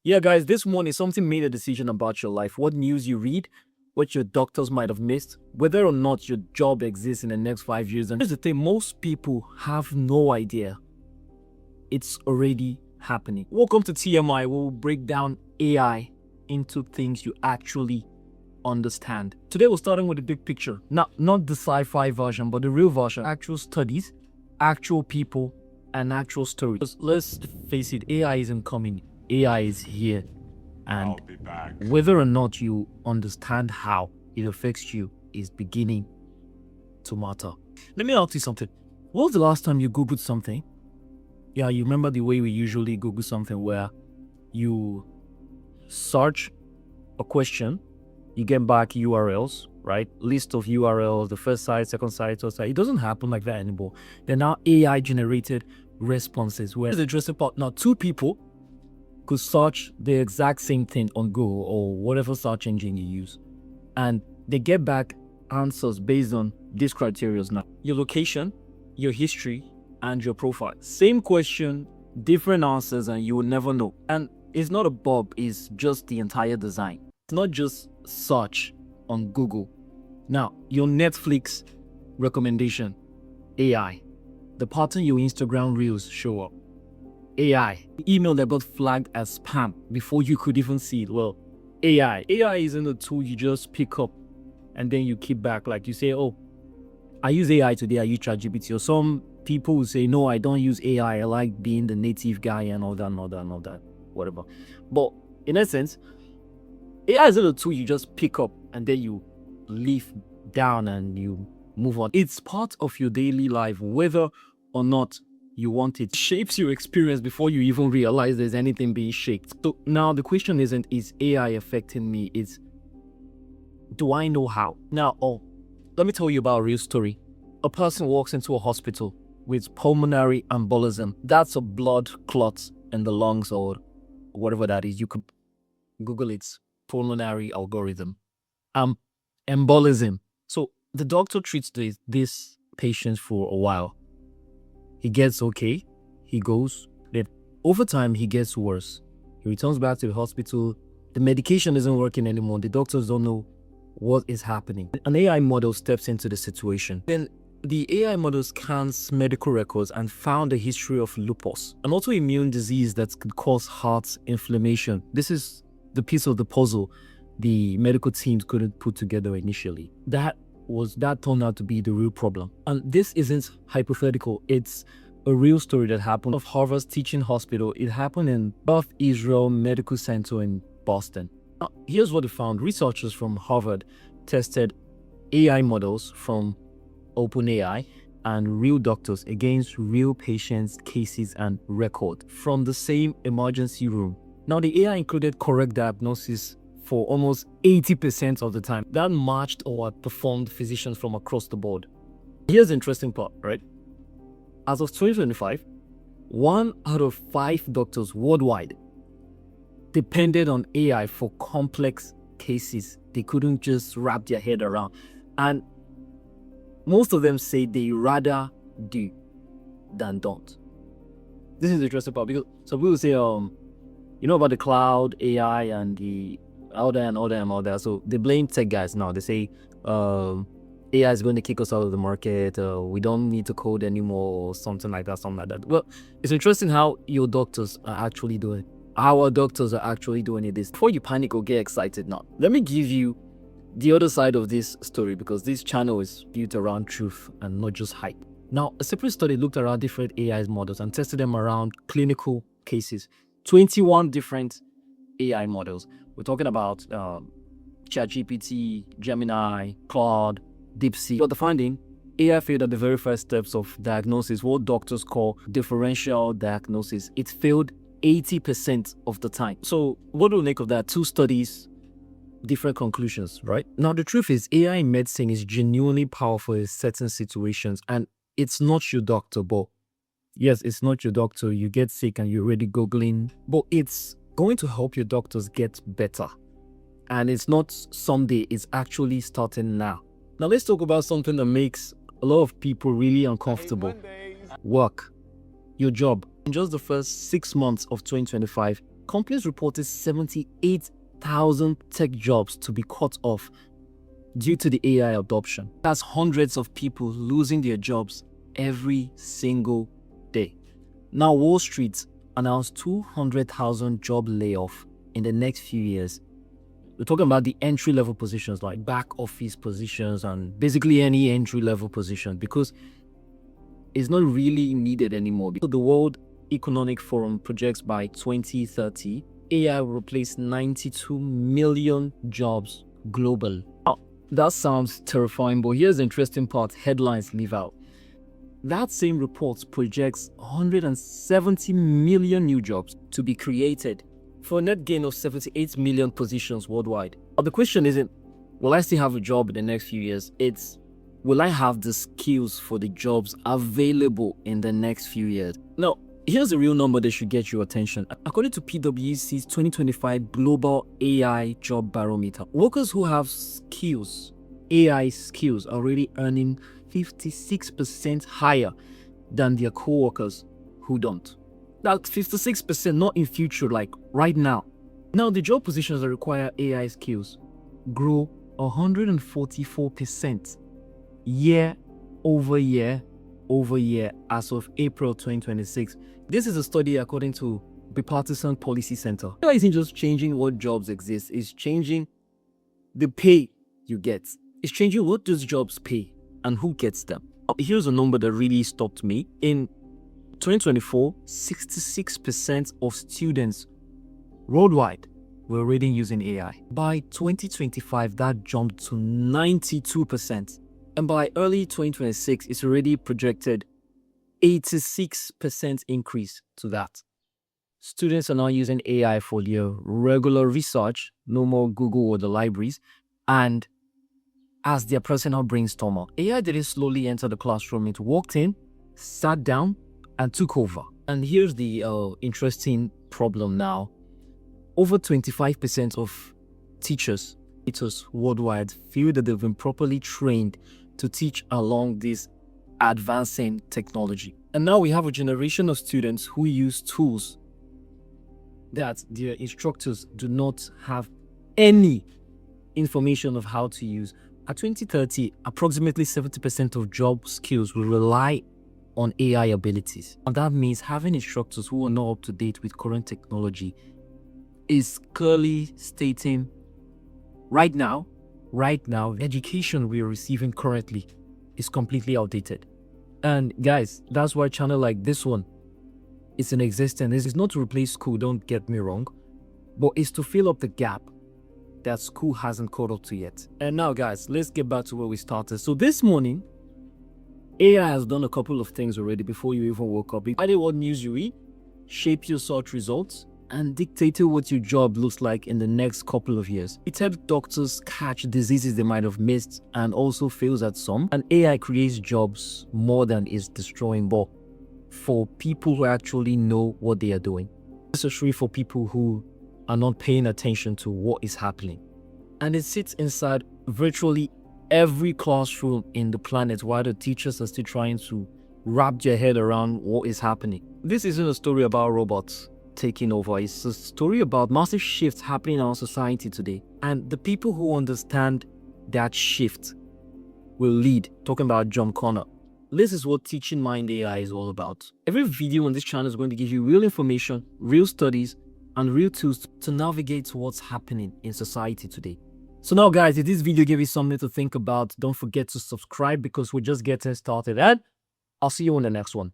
Yeah, guys, this morning something made a decision about your life. What news you read, what your doctors might have missed, whether or not your job exists in the next 5 years. And here's the thing, most people have no idea. It's already happening. Welcome to TMI. We'll break down AI into things you actually understand. Today we're starting with the big picture. Not the sci-fi version, but the real version. Actual studies, actual people, and actual stories. Let's face it, AI isn't coming. AI is here. And I'll be back. whether or not you understand how it affects you is beginning to matter. Let me ask you something. When was the last time you Googled something? Yeah, you remember the way we usually Google something where you search a question, you get back URLs, right? List of URLs, the first site, second site, third site. It doesn't happen like that anymore. They're now AI generated responses where the interesting part, now two people could search the exact same thing on Google or whatever search engine you use, and they get back answers based on these criteria now: your location, your history, and your profile. Same question, different answers, and you will never know. And it's not a bug, it's just the entire design. It's not just search on Google. Now, your Netflix recommendation, AI. The pattern your Instagram reels show up, AI. The email that got flagged as spam before you could even see it, well, AI. AI isn't a tool you just pick up and then you keep back. Like you say, oh, I use AI today, I use ChatGPT. Or some people will say, no, I don't use AI. I like being the native guy and all that, whatever. But in essence, AI isn't a tool you just pick up and then you leave down and you move on. It's part of your daily life, whether or not you want it. It shapes your experience before you even realize there's anything being shaped. So now the question isn't, is AI affecting me? It's, do I know how? Now, let me tell you about a real story. A person walks into a hospital with pulmonary embolism. That's a blood clot in the lungs or whatever that is. You could Google it, pulmonary algorithm. Embolism. So the doctor treats this patient for a while. He gets okay, he goes, then over time he gets worse. He returns back to the hospital, the medication isn't working anymore, the doctors don't know what is happening. An AI model steps into the situation. Then the AI model scans medical records and found a history of lupus, an autoimmune disease that could cause heart inflammation. This is the piece of the puzzle the medical teams couldn't put together initially. That turned out to be the real problem. And this isn't hypothetical, it's a real story that happened of Harvard's teaching hospital. It happened in Beth Israel Medical Center in Boston. Now, here's what they found. Researchers from Harvard tested AI models from OpenAI and real doctors against real patients' cases and record from the same emergency room. Now, the AI included correct diagnosis for almost 80% of the time. That matched or outperformed physicians from across the board. Here's the interesting part, right? As of 2025, 1 out of 5 doctors worldwide depended on AI for complex cases they couldn't just wrap their head around. And most of them say they rather do than don't. This is the interesting part because some people say, you know about the cloud, AI, and the all that. So they blame tech guys now. They say AI is going to kick us out of the market. We don't need to code anymore, or something like that. Well, it's interesting how your doctors are actually doing it. Our doctors are actually doing it. Before you panic or get excited now, let me give you the other side of this story, because this channel is built around truth and not just hype. Now, a separate study looked around different AI models and tested them around clinical cases. 21 different AI models. We're talking about ChatGPT, Gemini, Claude, DeepSeek. But the finding, AI failed at the very first steps of diagnosis, what doctors call differential diagnosis. It failed 80% of the time. So what do we make of that? 2 studies, different conclusions, right? Now, the truth is AI in medicine is genuinely powerful in certain situations, and it's not your doctor, but yes, it's not your doctor. You get sick and you're already Googling, but it's going to help your doctors get better. And it's not someday, it's actually starting now. Now let's talk about something that makes a lot of people really uncomfortable. Work, your job. In just the first 6 months of 2025, companies reported 78,000 tech jobs to be cut off due to the AI adoption. That's hundreds of people losing their jobs every single day. Now, Wall Street announced 200,000 job layoff in the next few years. We're talking about the entry-level positions like back office positions and basically any entry-level position, because it's not really needed anymore. Because the World Economic Forum projects by 2030, AI will replace 92 million jobs globally. Oh, that sounds terrifying, but here's the interesting part headlines leave out. That same report projects 170 million new jobs to be created for a net gain of 78 million positions worldwide. But the question isn't, will I still have a job in the next few years? It's, will I have the skills for the jobs available in the next few years? Now, here's a real number that should get your attention. According to PwC's 2025 Global AI Job Barometer, workers who have skills, AI skills, are already earning 56% higher than their co-workers who don't. That's 56%, not in future, like right now. Now, the job positions that require AI skills grow 144% year over year as of April 2026. This is a study according to Bipartisan Policy Center. AI isn't just changing what jobs exist, it's changing the pay you get. It's changing what those jobs pay and who gets them. Here's a number that really stopped me. In 2024, 66% of students worldwide were already using AI. By 2025, that jumped to 92%. And by early 2026, it's already projected 86% increase to that. Students are now using AI for their regular research, no more Google or the libraries, and as their personal brainstormer. AI didn't slowly enter the classroom. It walked in, sat down, and took over. And here's the interesting problem now. Over 25% of teachers worldwide feel that they've been properly trained to teach along this advancing technology. And now we have a generation of students who use tools that their instructors do not have any information of how to use. At 2030, approximately 70% of job skills will rely on AI abilities. And that means having instructors who are not up to date with current technology is clearly stating right now, education we are receiving currently is completely outdated. And guys, that's why a channel like this one is in existence. This is not to replace school, don't get me wrong, but it's to fill up the gap that school hasn't caught up to yet. And now guys, let's get back to where we started. So this morning, AI has done a couple of things already before you even woke up. It decided what news you read, shaped your search results, and dictated what your job looks like in the next couple of years. It helped doctors catch diseases they might have missed and also fails at some. And AI creates jobs more than it's destroying, but for people who actually know what they are doing. Necessary for people who are not paying attention to what is happening. And it sits inside virtually every classroom in the planet while the teachers are still trying to wrap their head around what is happening. This isn't a story about robots taking over. It's a story about massive shifts happening in our society today. And the people who understand that shift will lead. Talking about John Connor. This is what Teaching Mind AI is all about. Every video on this channel is going to give you real information, real studies, and real tools to navigate what's happening in society today. So now guys, if this video gave you something to think about, don't forget to subscribe because we're just getting started, and I'll see you on the next one.